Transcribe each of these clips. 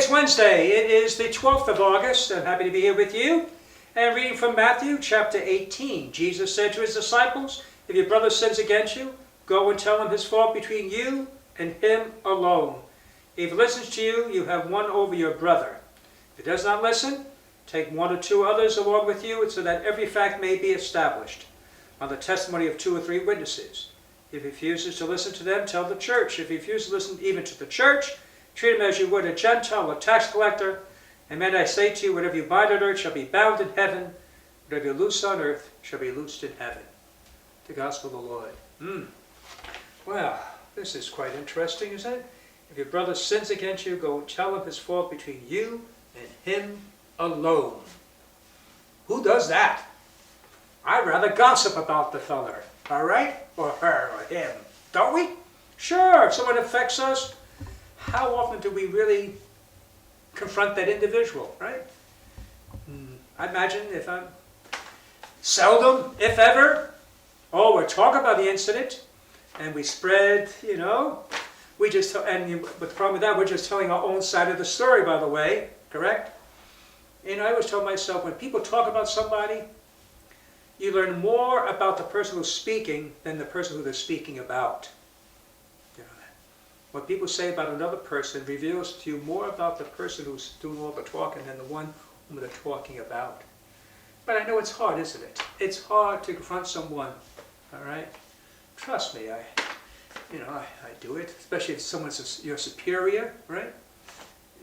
Today's Wednesday. It is the 12th of August. I'm happy to be here with you. And reading from Matthew chapter 18. Jesus said to his disciples, "If your brother sins against you, go and tell him his fault between you and him alone. If he listens to you, you have won over your brother. If he does not listen, take one or two others along with you, so that every fact may be established on the testimony of 2 or 3 witnesses. If he refuses to listen to them, tell the church. If he refuses to listen even to the church, treat him as you would a Gentile or tax collector. And men, I say to you, whatever you bind on earth shall be bound in heaven. Whatever you loose on earth shall be loosed in heaven." The gospel of the Lord. Well, this is quite interesting, isn't it? If your brother sins against you, go and tell him his fault between you and him alone. Who does that? I'd rather gossip about the feller, all right? Or her, or him. Don't we? Sure, if someone affects us, how often do we really confront that individual, right? I imagine if I'm seldom, if ever, we're talking about the incident, and we spread, we just, but the problem with that, we're just telling our own side of the story, by the way, correct? And I always tell myself, when people talk about somebody, you learn more about the person who's speaking than the person who they're speaking about. What people say about another person reveals to you more about the person who's doing all the talking than the one whom they're talking about. But I know it's hard, isn't it? It's hard to confront someone, all right? Trust me, I do it, especially if someone's your superior, right?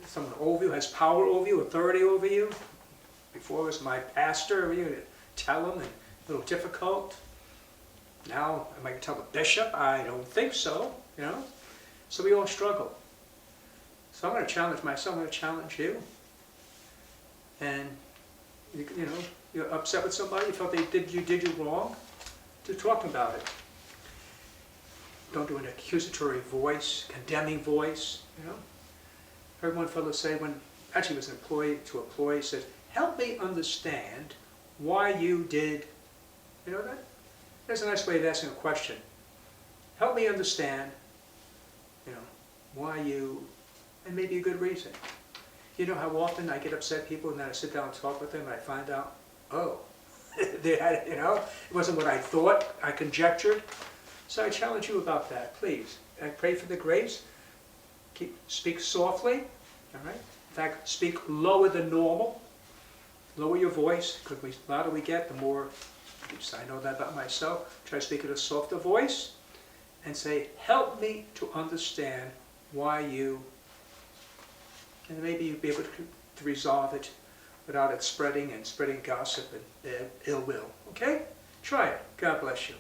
Someone over you, has power over you, authority over you. Before it was my pastor, you tell him, and a little difficult. Now, am I going to tell the bishop? I don't think so, So we all struggle. So I'm going to challenge myself, I'm going to challenge you. And, you're upset with somebody, you felt you did you wrong, to talk about it. Don't do an accusatory voice, condemning voice, I heard one fellow say when, actually was an employee to an employee, says, "Help me understand why you did," that? That's a nice way of asking a question. Help me understand, why you, and maybe a good reason. You know how often I get upset people and then I sit down and talk with them and I find out, they had, it wasn't what I thought, I conjectured. So I challenge you about that, please. I pray for the grace. Speak softly, all right? In fact, speak lower than normal. Lower your voice, because the louder we get, the more, I know that about myself. Try to speak in a softer voice and say, "Help me to understand why you," and maybe you'll be able to resolve it without it spreading gossip and ill will. Okay? Try it. God bless you.